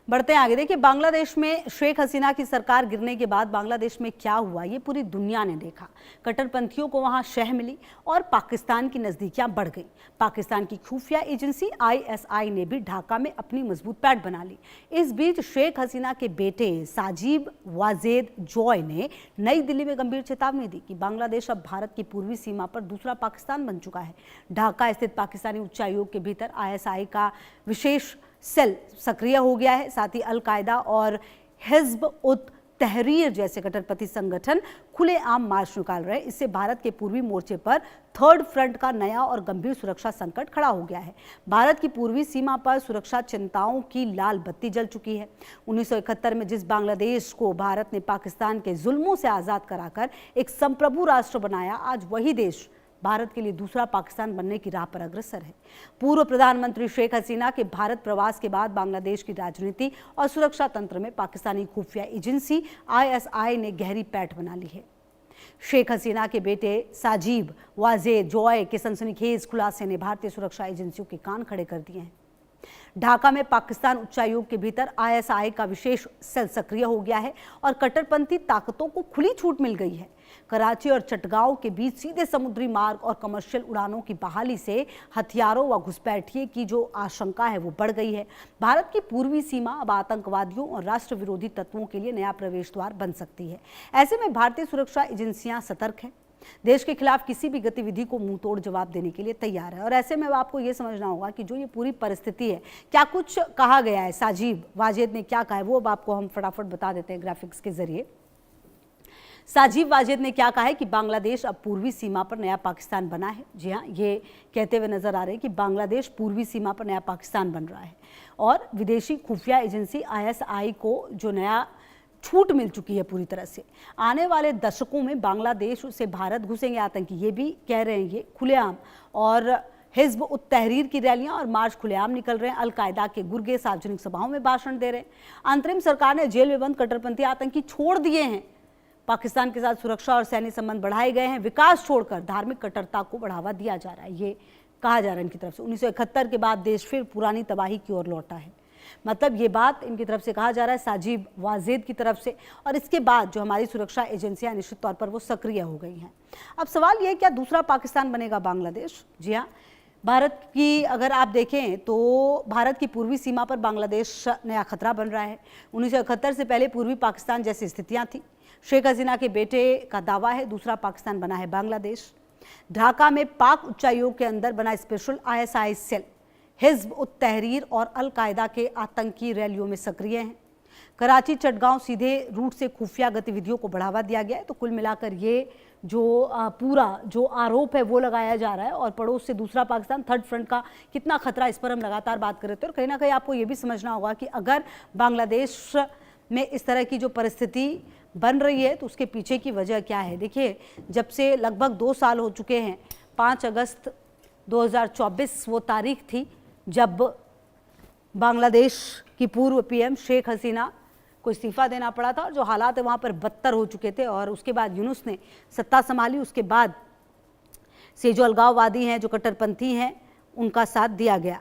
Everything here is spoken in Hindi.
बढ़ते हैं आगे। देखिए, बांग्लादेश में शेख हसीना की सरकार गिरने के बाद बांग्लादेश में क्या हुआ ये पूरी दुनिया ने देखा। कट्टरपंथियों को वहां शह मिली और पाकिस्तान की नजदीकियां बढ़ गई। पाकिस्तान की खुफिया एजेंसी ISI ने भी ढाका में अपनी मजबूत पैठ बना ली। इस बीच शेख हसीना के बेटे साजिब वाजेद जॉय ने नई दिल्ली में गंभीर चेतावनी दी कि बांग्लादेश अब भारत की पूर्वी सीमा पर दूसरा पाकिस्तान बन चुका है। ढाका स्थित पाकिस्तानी उच्चायोग के भीतर ISI का विशेष सेल सक्रिय हो गया है। साथ ही अल-कायदा और हिज़्ब उत तहरीर जैसे कट्टरपंथी संगठन खुलेआम मार्च निकाल रहे हैं। इससे भारत के पूर्वी मोर्चे पर थर्ड फ्रंट का नया और गंभीर सुरक्षा संकट खड़ा हो गया है। भारत की पूर्वी सीमा पर सुरक्षा चिंताओं की लाल बत्ती जल चुकी है। 1971 में जिस बांग्लादेश को भारत ने पाकिस्तान के जुल्मों से आज़ाद कराकर एक संप्रभु राष्ट्र बनाया, आज वही देश भारत के लिए दूसरा पाकिस्तान बनने की राह पर अग्रसर है। पूर्व प्रधानमंत्री शेख हसीना के भारत प्रवास के बाद बांग्लादेश की राजनीति और सुरक्षा तंत्र में पाकिस्तानी खुफिया एजेंसी ISI ने गहरी पैठ बना ली है। शेख हसीना के बेटे साजिब वाजेद जॉय के सनसनीखेज खुलासे ने भारतीय सुरक्षा एजेंसियों के कान खड़े कर दिए हैं। ढाका में पाकिस्तान उच्चायोग के भीतर ISI का विशेष सेल सक्रिय हो गया है और कट्टरपंथी ताकतों को खुली छूट मिल गई है। कराची और चटगांव के बीच सीधे समुद्री मार्ग और कमर्शियल उड़ानों की बहाली से हथियारों व घुसपैठिए की जो आशंका है वो बढ़ गई है। भारत की पूर्वी सीमा अब आतंकवादियों और राष्ट्र विरोधी तत्वों के लिए नया प्रवेश द्वार बन सकती है। ऐसे में भारतीय सुरक्षा एजेंसियां सतर्क हैं, देश के खिलाफ किसी भी गतिविधि को मुंह तोड़ जवाब देने के लिए तैयार है। और ऐसे में आपको ये समझना होगा कि जो ये पूरी परिस्थिति है, क्या कुछ कहा गया है, साजिब वाजेद ने क्या कहा है, वो अब आपको हम फटाफट बता देते हैं ग्राफिक्स के जरिए। साजिब वाजेद ने क्या कहा है कि बांग्लादेश अब पूर्वी सीमा पर नया पाकिस्तान बना है। जी हाँ, ये कहते हुए नजर आ रहे हैं कि बांग्लादेश पूर्वी सीमा पर नया पाकिस्तान बन रहा है और विदेशी खुफिया एजेंसी ISI को जो नया छूट मिल चुकी है पूरी तरह से। आने वाले दशकों में बांग्लादेश से भारत घुसेंगे आतंकी, ये भी कह रहे हैं ये खुलेआम। और हिज़्ब उत तहरीर की रैलियां और मार्च खुलेआम निकल रहे हैं। अल-कायदा के गुर्गे सार्वजनिक सभाओं में भाषण दे रहे हैं। अंतरिम सरकार ने जेल में बंद कट्टरपंथी आतंकी छोड़ दिए हैं। पाकिस्तान के साथ सुरक्षा और सैन्य संबंध बढ़ाए गए हैं। विकास छोड़कर धार्मिक कट्टरता को बढ़ावा दिया जा रहा है, ये कहा जा रहा है इनकी तरफ से। 1971 के बाद देश फिर पुरानी तबाही की ओर लौटा है, मतलब ये बात इनकी तरफ से कहा जा रहा है, साजिब वाजेद की तरफ से। और इसके बाद जो हमारी सुरक्षा एजेंसियां निश्चित तौर पर वो सक्रिय हो गई हैं। अब सवाल ये है, क्या दूसरा पाकिस्तान बनेगा बांग्लादेश? जी हाँ, भारत की अगर आप देखें तो भारत की पूर्वी सीमा पर बांग्लादेश नया खतरा बन रहा है। 1971 से पहले पूर्वी पाकिस्तान जैसी स्थितियां थी। शेख हसीना के बेटे का दावा है दूसरा पाकिस्तान बना है बांग्लादेश। ढाका में पाक उच्चायोग के अंदर बना स्पेशल ISI सेल हिज़्ब उत तहरीर और अल-कायदा के आतंकी रैलियों में सक्रिय हैं। कराची चटगांव सीधे रूट से खुफिया गतिविधियों को बढ़ावा दिया गया है। तो कुल मिलाकर ये जो पूरा जो आरोप है वो लगाया जा रहा है। और पड़ोस से दूसरा पाकिस्तान, थर्ड फ्रंट का कितना खतरा, इस पर हम लगातार बात कर रहे थे। और कहीं ना कहीं आपको ये भी समझना होगा कि अगर बांग्लादेश में इस तरह की जो परिस्थिति बन रही है तो उसके पीछे की वजह क्या है। देखिए, जब से लगभग 2 साल हो चुके हैं, 5 अगस्त 2024 वो तारीख थी जब बांग्लादेश की पूर्व PM शेख हसीना को इस्तीफा देना पड़ा था और जो हालात है वहाँ पर बदतर हो चुके थे। और उसके बाद यूनुस ने सत्ता संभाली। उसके बाद से जो अलगाववादी हैं, जो कट्टरपंथी हैं, उनका साथ दिया गया।